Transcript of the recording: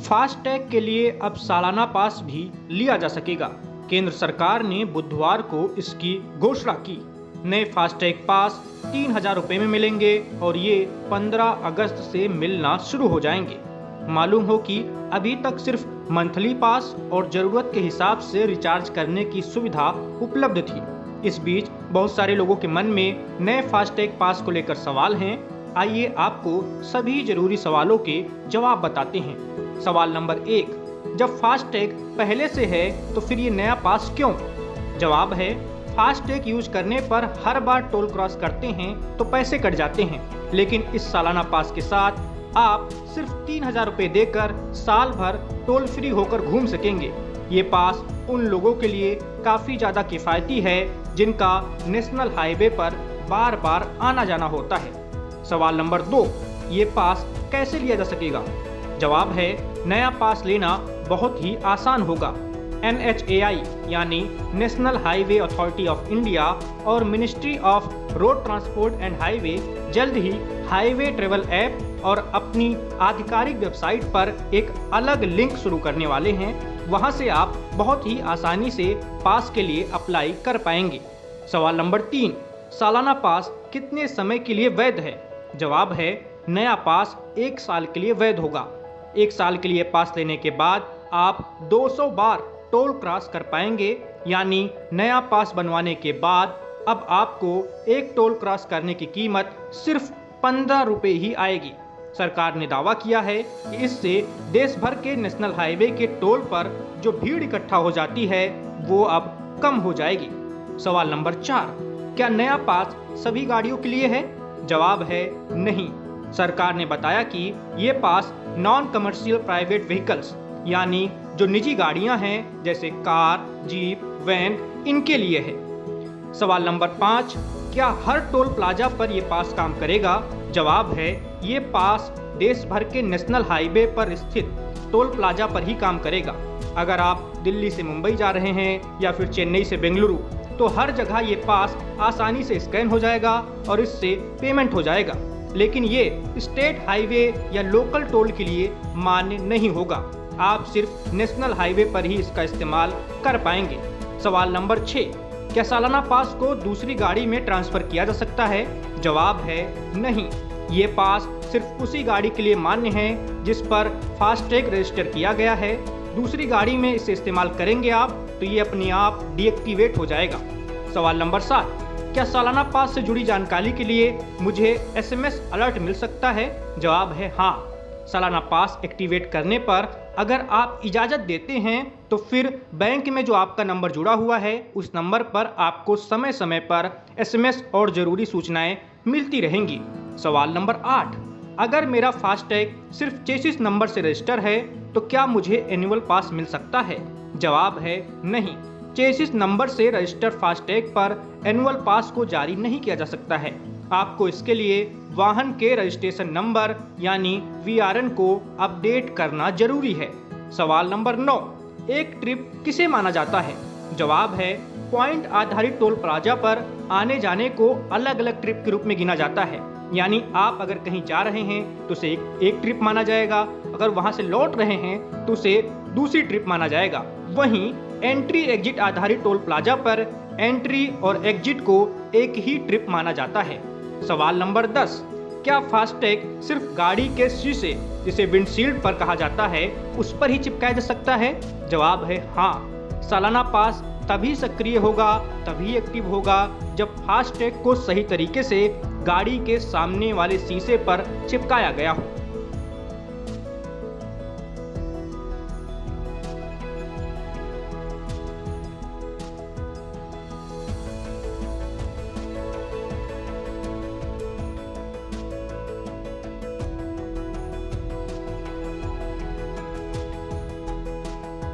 FASTag के लिए अब सालाना पास भी लिया जा सकेगा। केंद्र सरकार ने बुधवार को इसकी घोषणा की। नए फास्टैग पास 3,000 रुपये में मिलेंगे और ये 15 अगस्त से मिलना शुरू हो जाएंगे। मालूम हो कि अभी तक सिर्फ मंथली पास और जरूरत के हिसाब से रिचार्ज करने की सुविधा उपलब्ध थी। इस बीच बहुत सारे लोगों के मन में नए फास्टैग पास को लेकर सवाल हैं। आइए आपको सभी जरूरी सवालों के जवाब बताते हैं। सवाल नंबर 1, जब फास्टैग पहले से है तो फिर ये नया पास क्यों? जवाब है, फास्टैग यूज करने पर हर बार टोल क्रॉस करते हैं तो पैसे कट जाते हैं, लेकिन इस सालाना पास के साथ आप सिर्फ 3,000 रुपये देकर साल भर टोल फ्री होकर घूम सकेंगे। ये पास उन लोगों के लिए काफ़ी ज़्यादा किफ़ायती है जिनका नेशनल हाईवे पर बार बार आना जाना होता है। सवाल नंबर 2, ये पास कैसे लिया जा सकेगा? जवाब है, नया पास लेना बहुत ही आसान होगा। NHAI यानी national highway authority of India और ministry of road transport and highway जल्द ही हाईवे ट्रेवल ऐप और अपनी आधिकारिक वेबसाइट पर एक अलग लिंक शुरू करने वाले हैं। वहां से आप बहुत ही आसानी से पास के लिए अप्लाई कर पाएंगे। सवाल नंबर 3, सालाना पास कितने समय के लिए वैध है? जवाब है, नया पास 1 साल के लिए वैध होगा। 1 साल के लिए पास लेने के बाद आप 200 बार टोल क्रॉस कर पाएंगे, यानी नया पास बनवाने के बाद अब आपको एक टोल क्रॉस करने की कीमत सिर्फ 15 रुपये ही आएगी। सरकार ने दावा किया है कि इससे देश भर के नेशनल हाईवे के टोल पर जो भीड़ इकट्ठा हो जाती है वो अब कम हो जाएगी। सवाल नंबर 4, क्या नया पास सभी गाड़ियों के लिए है? जवाब है, नहीं। सरकार ने बताया कि ये पास नॉन कमर्शियल प्राइवेट व्हीकल्स यानी जो निजी गाड़ियां हैं जैसे कार, जीप, वैन, इनके लिए है। सवाल नंबर 5, क्या हर टोल प्लाजा पर ये पास काम करेगा? जवाब है, ये पास देश भर के नेशनल हाईवे पर स्थित टोल प्लाजा पर ही काम करेगा। अगर आप दिल्ली से मुंबई जा रहे हैं या फिर चेन्नई से बेंगलुरु, तो हर जगह ये पास आसानी से स्कैन हो जाएगा और इससे पेमेंट हो जाएगा। लेकिन ये स्टेट हाईवे या लोकल टोल के लिए मान्य नहीं होगा। आप सिर्फ नेशनल हाईवे पर ही इसका इस्तेमाल कर पाएंगे। सवाल नंबर 6, क्या सालाना पास को दूसरी गाड़ी में ट्रांसफर किया जा सकता है? जवाब है, नहीं। ये पास सिर्फ उसी गाड़ी के लिए मान्य है जिस पर फास्टैग रजिस्टर किया गया है। दूसरी गाड़ी में इसे इस्तेमाल करेंगे आप तो ये अपने आप डीएक्टिवेट हो जाएगा। सवाल नंबर 7, क्या सालाना पास से जुड़ी जानकारी के लिए मुझे SMS अलर्ट मिल सकता है? जवाब है, हाँ। सालाना पास एक्टिवेट करने पर अगर आप इजाज़त देते हैं तो फिर बैंक में जो आपका नंबर जुड़ा हुआ है उस नंबर पर आपको समय समय पर SMS और ज़रूरी सूचनाएं मिलती रहेंगी। सवाल नंबर 8, अगर मेरा फास्टैग सिर्फ चेसिस नंबर से रजिस्टर है तो क्या मुझे एनुअल पास मिल सकता है? जवाब है, नहीं। चेसिस नंबर से रजिस्टर फास्टैग पर एनुअल पास को जारी नहीं किया जा सकता है। आपको इसके लिए वाहन के रजिस्ट्रेशन नंबर यानी VRN को अपडेट करना जरूरी है। सवाल नंबर 9, एक ट्रिप किसे माना जाता है? जवाब है, पॉइंट आधारित टोल प्लाजा पर आने जाने को अलग अलग ट्रिप के रूप में गिना जाता है। यानी आप अगर कहीं जा रहे हैं तो उसे एक ट्रिप माना जाएगा, अगर वहां से लौट रहे हैं तो उसे दूसरी ट्रिप माना जाएगा। वहीं एंट्री एग्जिट आधारित टोल प्लाजा पर एंट्री और एग्जिट को एक ही ट्रिप माना जाता है। सवाल नंबर 10, क्या फास्टैग सिर्फ गाड़ी के शीशे जिसे विंडशील्ड पर कहा जाता है उस पर ही चिपकाया जा सकता है? जवाब है, हाँ। सालाना पास तभी सक्रिय होगा, तभी एक्टिव होगा जब फास्टैग को सही तरीके से गाड़ी के सामने वाले शीशे पर चिपकाया गया हो।